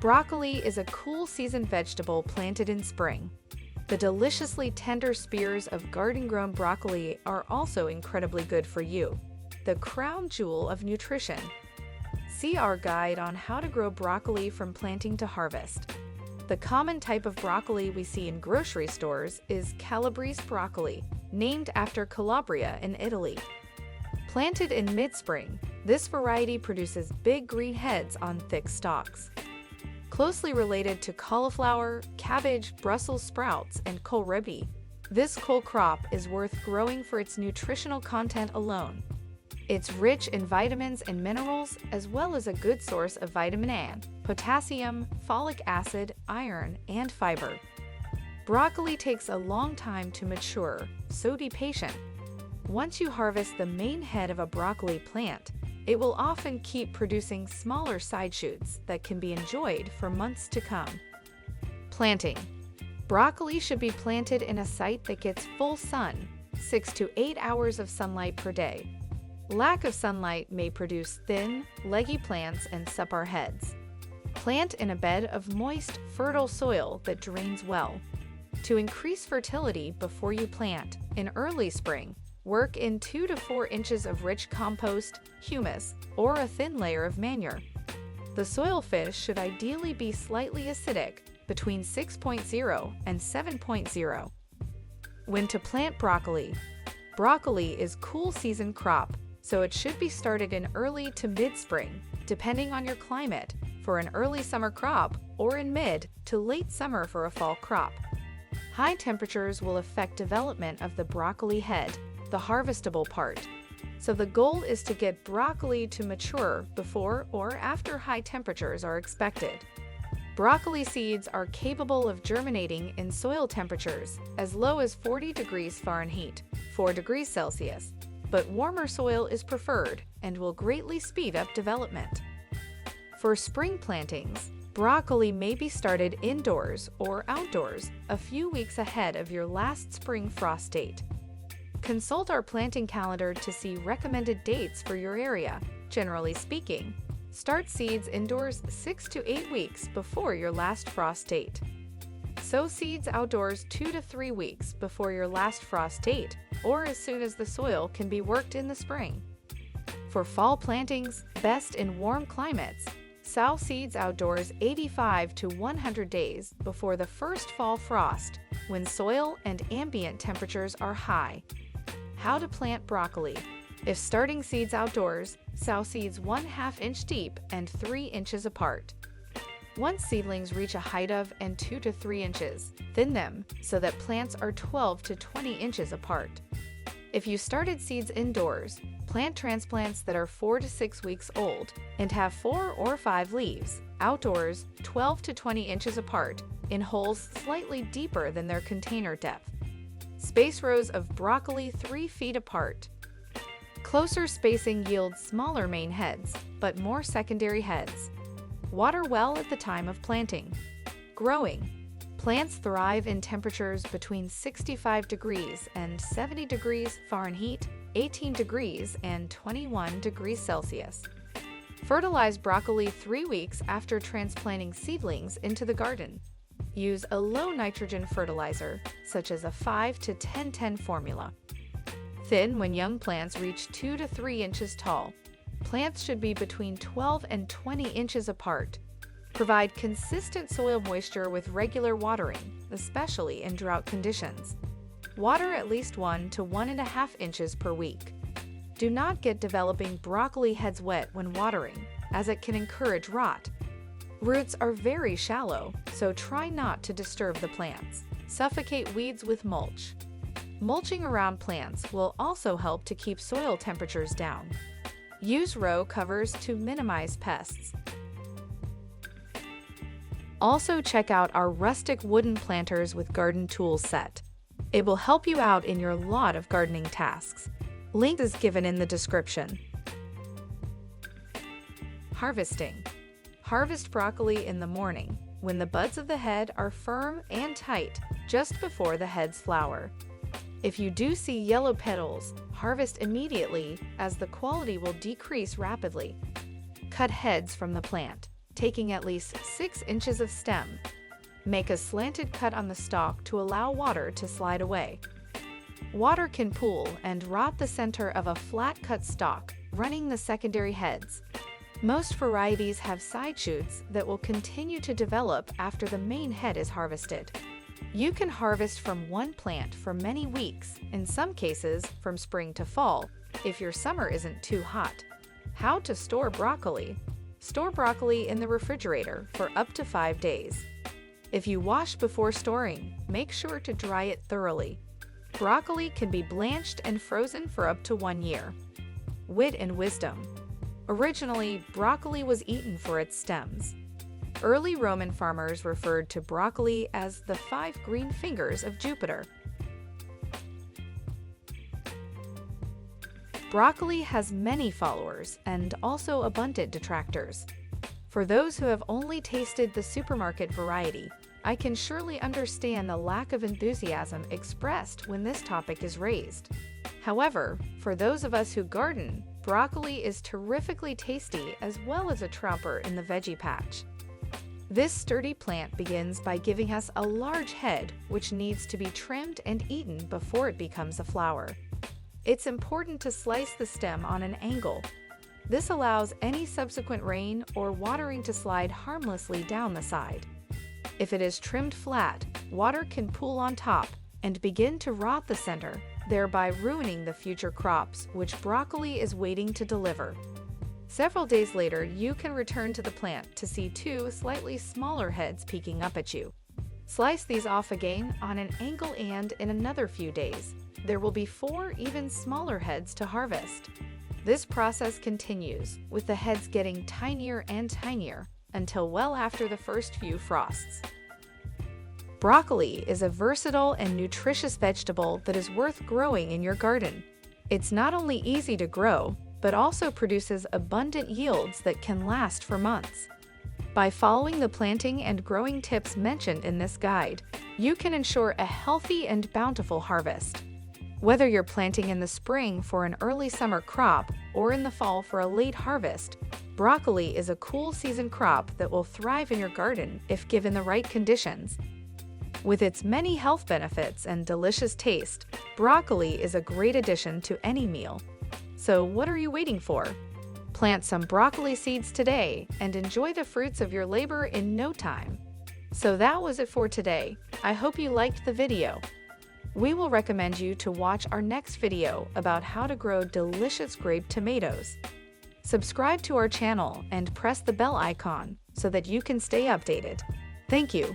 Broccoli is a cool season vegetable planted in spring. The deliciously tender spears of garden-grown broccoli are also incredibly good for you, the crown jewel of nutrition. See our guide on how to grow broccoli from planting to harvest. The common type of broccoli we see in grocery stores is Calabrese broccoli, named after Calabria in Italy. Planted in mid-spring, this variety produces big green heads on thick stalks. Closely related to cauliflower, cabbage, Brussels sprouts, and kohlrabi, this cole crop is worth growing for its nutritional content alone. It's rich in vitamins and minerals, as well as a good source of vitamin A, potassium, folic acid, iron, and fiber. Broccoli takes a long time to mature, so be patient. Once you harvest the main head of a broccoli plant, it will often keep producing smaller side shoots that can be enjoyed for months to come. Planting. Broccoli should be planted in a site that gets full sun, 6 to 8 hours of sunlight per day. Lack of sunlight may produce thin, leggy plants and subpar heads. Plant in a bed of moist, fertile soil that drains well. To increase fertility before you plant, in early spring, work in 2 to 4 inches of rich compost, humus, or a thin layer of manure. The soil fish should ideally be slightly acidic, between 6.0 and 7.0. When to plant broccoli. Broccoli is cool season crop, so it should be started in early to mid-spring, depending on your climate, for an early summer crop, or in mid to late summer for a fall crop. High temperatures will affect development of the broccoli head, the harvestable part. So the goal is to get broccoli to mature before or after high temperatures are expected. Broccoli seeds are capable of germinating in soil temperatures as low as 40 degrees Fahrenheit, 4 degrees Celsius, but warmer soil is preferred and will greatly speed up development. For spring plantings, broccoli may be started indoors or outdoors a few weeks ahead of your last spring frost date. Consult our planting calendar to see recommended dates for your area. Generally speaking, start seeds indoors 6 to 8 weeks before your last frost date. Sow seeds outdoors 2 to 3 weeks before your last frost date, or as soon as the soil can be worked in the spring. For fall plantings, best in warm climates, sow seeds outdoors 85 to 100 days before the first fall frost, when soil and ambient temperatures are high. How to plant broccoli. If starting seeds outdoors, sow seeds 1/2 inch deep and 3 inches apart. Once seedlings reach a height of 2 to 3 inches, thin them so that plants are 12 to 20 inches apart. If you started seeds indoors, plant transplants that are 4 to 6 weeks old and have 4 or 5 leaves, outdoors 12 to 20 inches apart, in holes slightly deeper than their container depth. Space rows of broccoli 3 feet apart. Closer spacing yields smaller main heads, but more secondary heads. Water well at the time of planting. Growing. Plants thrive in temperatures between 65 degrees and 70 degrees Fahrenheit, 18 degrees and 21 degrees Celsius. Fertilize broccoli 3 weeks after transplanting seedlings into the garden. Use a low nitrogen fertilizer, such as a 5 to 10-10 formula. Thin when young plants reach 2 to 3 inches tall. Plants should be between 12 and 20 inches apart. Provide consistent soil moisture with regular watering, especially in drought conditions. Water at least 1 to 1.5 inches per week. Do not get developing broccoli heads wet when watering, as it can encourage rot. Roots are very shallow, so try not to disturb the plants. Suffocate weeds with mulch. Mulching around plants will also help to keep soil temperatures down. Use row covers to minimize pests. Also check out our rustic wooden planters with garden tools set. It will help you out in your lot of gardening tasks. Link is given in the description. Harvesting. Harvest broccoli in the morning, when the buds of the head are firm and tight, just before the heads flower. If you do see yellow petals, harvest immediately, as the quality will decrease rapidly. Cut heads from the plant. taking at least 6 inches of stem. Make a slanted cut on the stalk to allow water to slide away. Water can pool and rot the center of a flat-cut stalk, running the secondary heads. Most varieties have side shoots that will continue to develop after the main head is harvested. You can harvest from one plant for many weeks, in some cases from spring to fall, if your summer isn't too hot. How to store broccoli? Store broccoli in the refrigerator for up to 5 days. If you wash before storing, make sure to dry it thoroughly. Broccoli can be blanched and frozen for up to 1 year. Wit and wisdom. Originally, broccoli was eaten for its stems. Early Roman farmers referred to broccoli as the 5 green fingers of Jupiter. Broccoli has many followers and also abundant detractors. For those who have only tasted the supermarket variety, I can surely understand the lack of enthusiasm expressed when this topic is raised. However, for those of us who garden, broccoli is terrifically tasty as well as a trumper in the veggie patch. This sturdy plant begins by giving us a large head which needs to be trimmed and eaten before it becomes a flower. It's important to slice the stem on an angle. This allows any subsequent rain or watering to slide harmlessly down the side. If it is trimmed flat, water can pool on top and begin to rot the center, thereby ruining the future crops which broccoli is waiting to deliver. Several days later, you can return to the plant to see 2 slightly smaller heads peeking up at you. Slice these off again on an angle, and in another few days, there will be 4 even smaller heads to harvest. This process continues, with the heads getting tinier and tinier until well after the first few frosts. Broccoli is a versatile and nutritious vegetable that is worth growing in your garden. It's not only easy to grow, but also produces abundant yields that can last for months. By following the planting and growing tips mentioned in this guide, you can ensure a healthy and bountiful harvest. Whether you're planting in the spring for an early summer crop or in the fall for a late harvest, broccoli is a cool season crop that will thrive in your garden if given the right conditions. With its many health benefits and delicious taste, broccoli is a great addition to any meal. So what are you waiting for? Plant some broccoli seeds today and enjoy the fruits of your labor in no time. So that was it for today. I hope you liked the video. We will recommend you to watch our next video about how to grow delicious grape tomatoes. Subscribe to our channel and press the bell icon so that you can stay updated. Thank you.